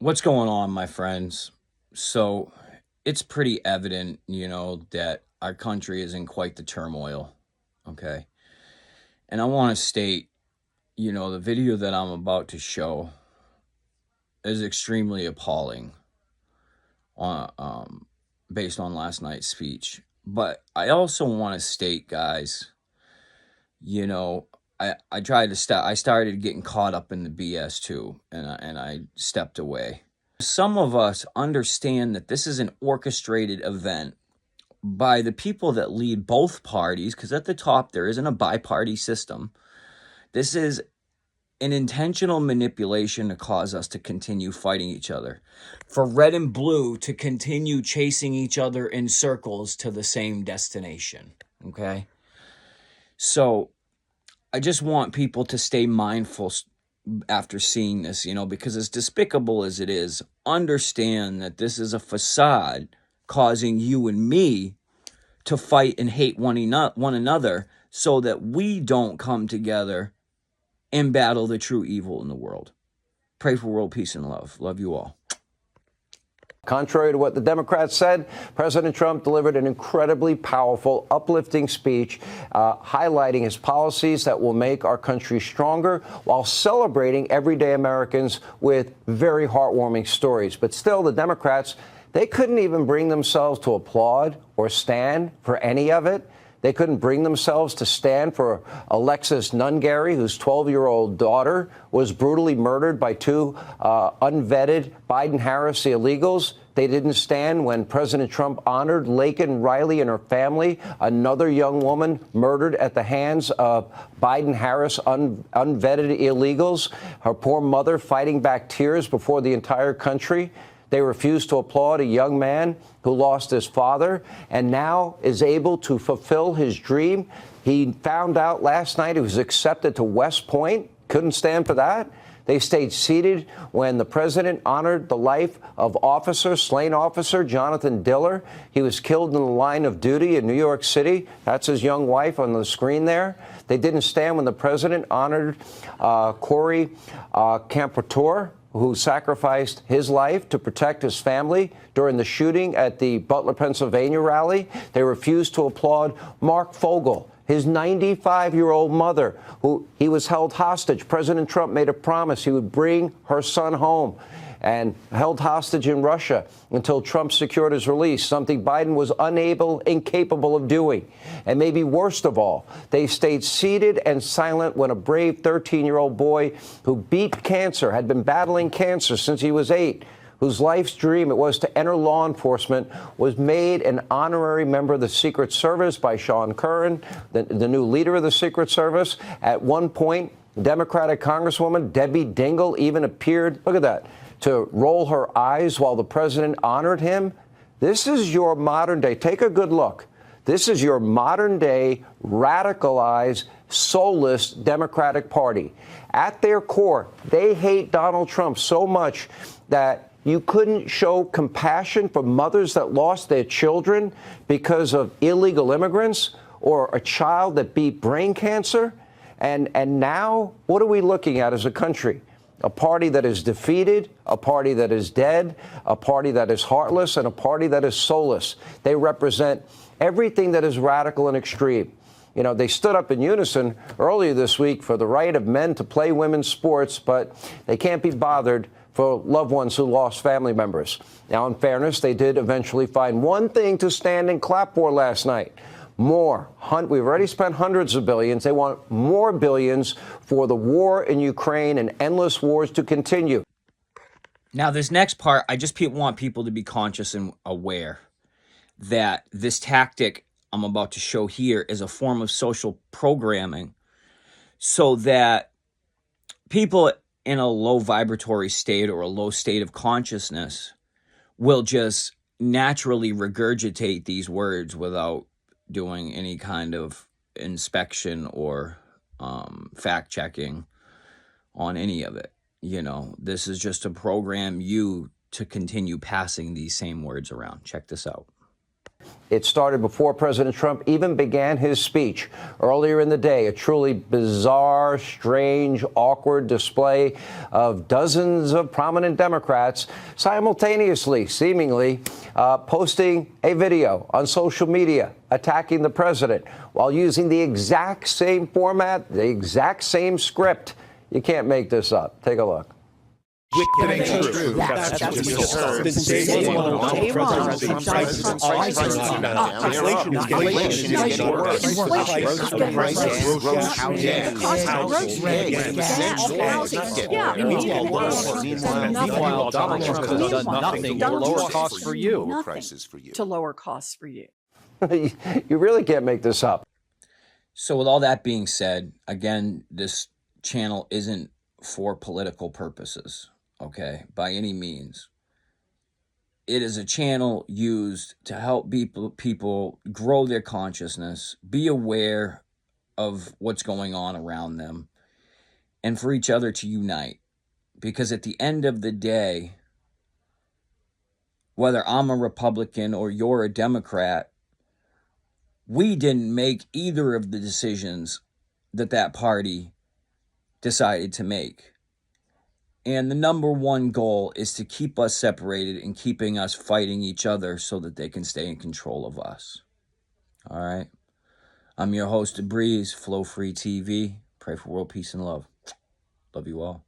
What's going on, my friends? So it's pretty evident, that our country is in quite the turmoil. Okay. And I want to state, the video that I'm about to show is extremely appalling on, based on last night's speech. But I also want to state, guys, you know, I tried to stop. I started getting caught up in the BS too, and I stepped away. Some of us understand that this is an orchestrated event by the people that lead both parties, because at the top there isn't a bi-party system. This is an intentional manipulation to cause us to continue fighting each other, for red and blue to continue chasing each other in circles to the same destination. Okay? So I just want people to stay mindful after seeing this, because as despicable as it is, understand that this is a facade causing you and me to fight and hate one another so that we don't come together and battle the true evil in the world. Pray for world peace and love. Love you all. Contrary to what the Democrats said, President Trump delivered an incredibly powerful, uplifting speech highlighting his policies that will make our country stronger while celebrating everyday Americans with very heartwarming stories. But still, the Democrats, they couldn't even bring themselves to applaud or stand for any of it. They couldn't bring themselves to stand for Alexis Nungary, whose 12-year-old daughter was brutally murdered by two unvetted Biden-Harris illegals. They didn't stand when President Trump honored Laken Riley and her family, another young woman murdered at the hands of Biden-Harris unvetted illegals, her poor mother fighting back tears before the entire country. They refused to applaud a young man who lost his father and now is able to fulfill his dream. He found out last night he was accepted to West Point. Couldn't stand for that. They stayed seated when the president honored the life of slain officer Jonathan Diller. He was killed in the line of duty in New York City. That's his young wife on the screen there. They didn't stand when the president honored Corey Campertor, who sacrificed his life to protect his family during the shooting at the Butler, Pennsylvania rally. They refused to applaud Mark Fogel, his 95-year-old mother, who he was held hostage. President Trump made a promise he would bring her son home and held hostage in Russia until Trump secured his release, something Biden was incapable of doing. And maybe worst of all, they stayed seated and silent when a brave 13-year-old boy who beat cancer, had been battling cancer since he was 8, whose life's dream it was to enter law enforcement, was made an honorary member of the Secret Service by Sean Curran, the new leader of the Secret Service. At one point, Democratic Congresswoman Debbie Dingell even appeared, look at that, to roll her eyes while the president honored him. This is your modern day. Take a good look. This is your modern day radicalized, soulless Democratic Party. At their core, they hate Donald Trump so much that you couldn't show compassion for mothers that lost their children because of illegal immigrants or a child that beat brain cancer. And now, what are we looking at as a country? A party that is defeated, a party that is dead, a party that is heartless, and a party that is soulless. They represent everything that is radical and extreme. You know, they stood up in unison earlier this week for the right of men to play women's sports, but they can't be bothered for loved ones who lost family members. Now, in fairness, they did eventually find one thing to stand and clap for last night. More. We've already spent hundreds of billions. They want more billions for the war in Ukraine and endless wars to continue. Now, this next part, I just want people to be conscious and aware that this tactic I'm about to show here is a form of social programming so that people in a low vibratory state or a low state of consciousness will just naturally regurgitate these words without doing any kind of inspection or fact checking on any of it. This is just to program you to continue passing these same words around. Check this out. It started before President Trump even began his speech. Earlier in the day, a truly bizarre, strange, awkward display of dozens of prominent Democrats simultaneously, seemingly, posting a video on social media attacking the president while using the exact same format, the exact same script. You can't make this up. Take a look. It ain't true. That's what you just heard. Inflation is getting worse. Meanwhile, Donald Trump has done nothing to lower costs for you. To lower costs for you. You really can't make this up. So with all that being said, again, this channel isn't for political purposes, okay, by any means. It is a channel used to help people grow their consciousness, be aware of what's going on around them, and for each other to unite. Because at the end of the day, whether I'm a Republican or you're a Democrat, we didn't make either of the decisions that party decided to make. And the number one goal is to keep us separated and keeping us fighting each other so that they can stay in control of us. All right. I'm your host, Breeze, Flow Free TV. Pray for world peace and love. Love you all.